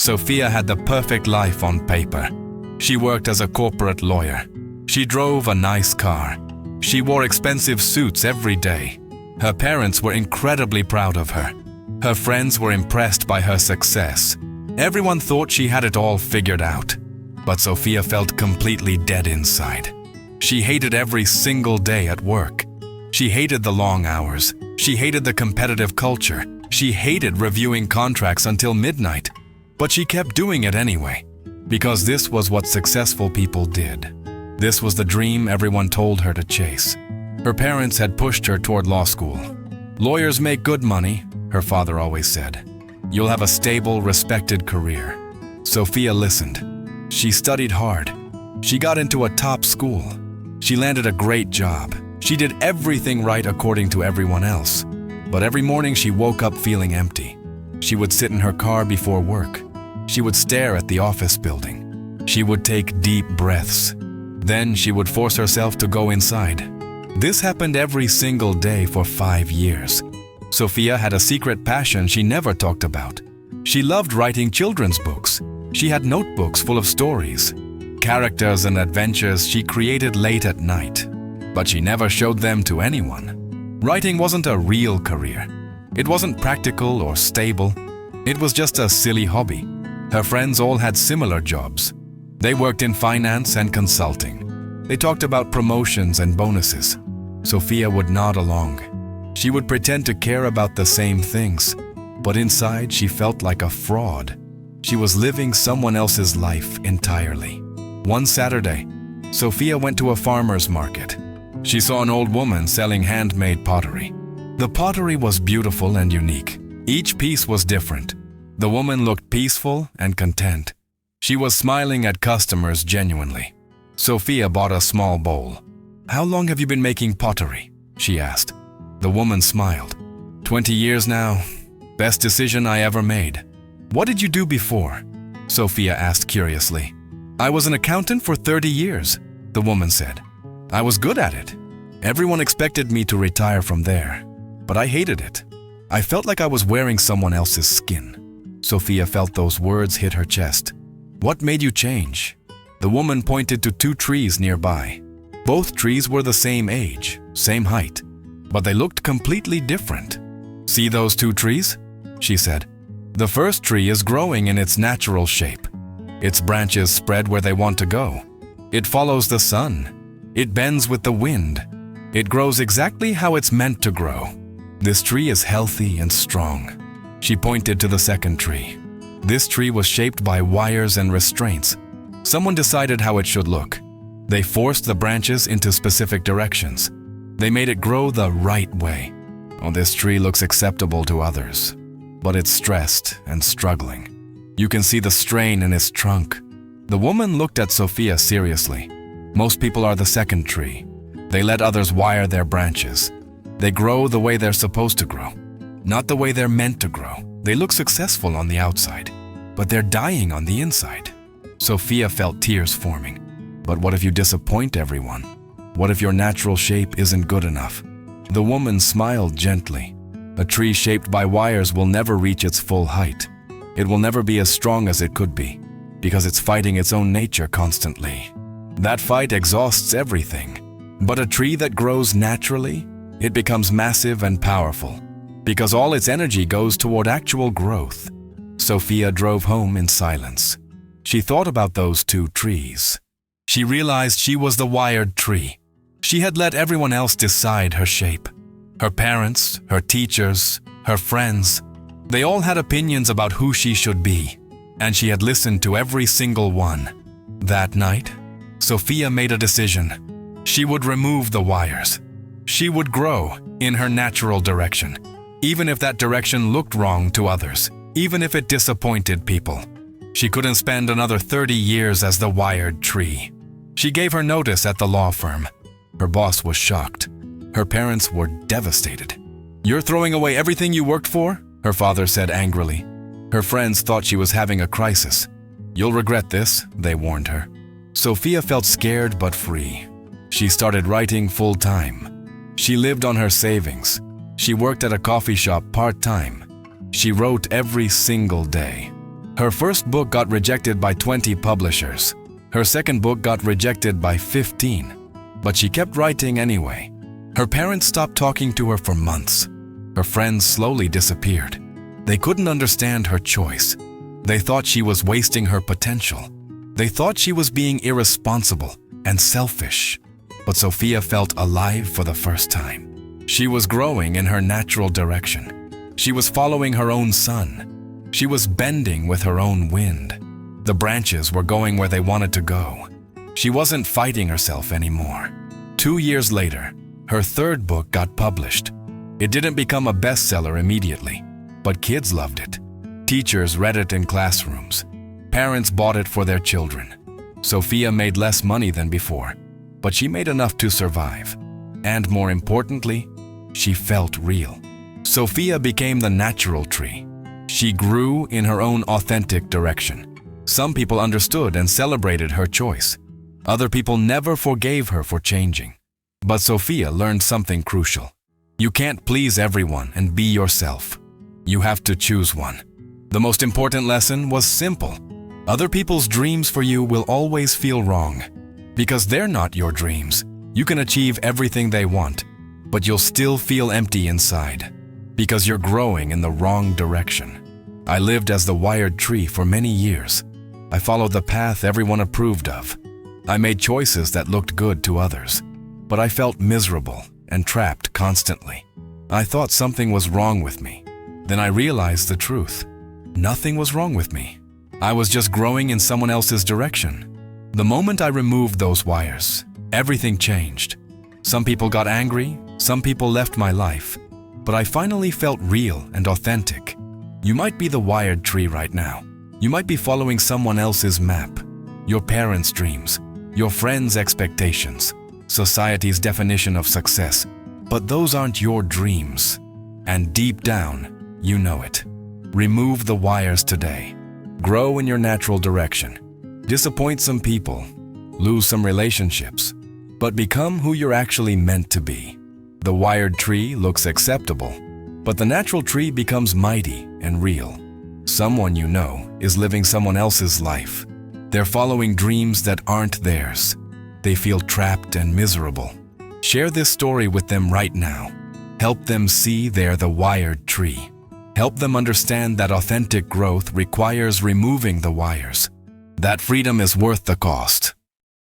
Sophia had the perfect life on paper. She worked as a corporate lawyer. She drove a nice car. She wore expensive suits every day. Her parents were incredibly proud of her. Her friends were impressed by her success. Everyone thought she had it all figured out. But Sophia felt completely dead inside. She hated every single day at work. She hated the long hours. She hated the competitive culture. She hated reviewing contracts until midnight. But she kept doing it anyway, because this was what successful people did. This was the dream everyone told her to chase. Her parents had pushed her toward law school. Lawyers make good money, her father always said. You'll have a stable, respected career. Sophia listened. She studied hard. She got into a top school. She landed a great job. She did everything right according to everyone else. But every morning she woke up feeling empty. She would sit in her car before work. She would stare at the office building. She would take deep breaths. Then she would force herself to go inside. This happened every single day for 5 years. Sophia had a secret passion she never talked about. She loved writing children's books. She had notebooks full of stories, characters and adventures she created late at night. But she never showed them to anyone. Writing wasn't a real career. It wasn't practical or stable. It was just a silly hobby. Her friends all had similar jobs. They worked in finance and consulting. They talked about promotions and bonuses. Sophia would nod along. She would pretend to care about the same things, but inside she felt like a fraud. She was living someone else's life entirely. One Saturday, Sophia went to a farmer's market. She saw an old woman selling handmade pottery. The pottery was beautiful and unique. Each piece was different. The woman looked peaceful and content. She was smiling at customers genuinely. Sophia bought a small bowl. "How long have you been making pottery?" she asked. The woman smiled. 20 years now. Best decision I ever made." "What did you do before?" Sophia asked curiously. "I was an accountant for 30 years, the woman said. "I was good at it. Everyone expected me to retire from there, but I hated it. I felt like I was wearing someone else's skin." Sophia felt those words hit her chest. "What made you change?" The woman pointed to 2 trees nearby. Both trees were the same age, same height, but they looked completely different. "See those 2 trees?" she said. "The first tree is growing in its natural shape. Its branches spread where they want to go. It follows the sun. It bends with the wind. It grows exactly how it's meant to grow. This tree is healthy and strong." She pointed to the second tree. This tree was shaped by wires and restraints. Someone decided how it should look. They forced the branches into specific directions. They made it grow the right way. "Oh, this tree looks acceptable to others, but it's stressed and struggling. You can see the strain in its trunk." The woman looked at Sophia seriously. "Most people are the second tree. They let others wire their branches. They grow the way they're supposed to grow, not the way they're meant to grow. They look successful on the outside, but they're dying on the inside." Sophia felt tears forming. But what if you disappoint everyone? What if your natural shape isn't good enough? The woman smiled gently. A tree shaped by wires will never reach its full height. It will never be as strong as it could be, because it's fighting its own nature constantly. That fight exhausts everything. But a tree that grows naturally, it becomes massive and powerful, because all its energy goes toward actual growth. Sophia drove home in silence. She thought about those 2 trees. She realized she was the wired tree. She had let everyone else decide her shape. Her parents, her teachers, her friends, they all had opinions about who she should be, and she had listened to every single one. That night, Sophia made a decision. She would remove the wires. She would grow in her natural direction, even if that direction looked wrong to others, even if it disappointed people. She couldn't spend another 30 years as the wired tree. She gave her notice at the law firm. Her boss was shocked. Her parents were devastated. "You're throwing away everything you worked for?" her father said angrily. Her friends thought she was having a crisis. "You'll regret this," they warned her. Sophia felt scared but free. She started writing full-time. She lived on her savings. She worked at a coffee shop part-time. She wrote every single day. Her first book got rejected by 20 publishers. Her second book got rejected by 15, but she kept writing anyway. Her parents stopped talking to her for months. Her friends slowly disappeared. They couldn't understand her choice. They thought she was wasting her potential. They thought she was being irresponsible and selfish. But Sophia felt alive for the first time. She was growing in her natural direction. She was following her own sun. She was bending with her own wind. The branches were going where they wanted to go. She wasn't fighting herself anymore. 2 years later, her third book got published. It didn't become a bestseller immediately, but kids loved it. Teachers read it in classrooms. Parents bought it for their children. Sophia made less money than before, but she made enough to survive. And more importantly, she felt real. Sophia became the natural tree. She grew in her own authentic direction. Some people understood and celebrated her choice. Other people never forgave her for changing. But Sophia learned something crucial. You can't please everyone and be yourself. You have to choose one. The most important lesson was simple. Other people's dreams for you will always feel wrong. Because they're not your dreams. You can achieve everything they want, but you'll still feel empty inside. Because you're growing in the wrong direction. I lived as the wired tree for many years. I followed the path everyone approved of. I made choices that looked good to others, but I felt miserable and trapped constantly. I thought something was wrong with me. Then I realized the truth. Nothing was wrong with me. I was just growing in someone else's direction. The moment I removed those wires, everything changed. Some people got angry, some people left my life, but I finally felt real and authentic. You might be the wired tree right now. You might be following someone else's map, your parents' dreams, your friends' expectations, society's definition of success, but those aren't your dreams. And deep down, you know it. Remove the wires today. Grow in your natural direction. Disappoint some people, lose some relationships, but become who you're actually meant to be. The wired tree looks acceptable, but the natural tree becomes mighty and real. Someone you know is living someone else's life. They're following dreams that aren't theirs. They feel trapped and miserable. Share this story with them right now. Help them see they're the wired tree. Help them understand that authentic growth requires removing the wires. That freedom is worth the cost.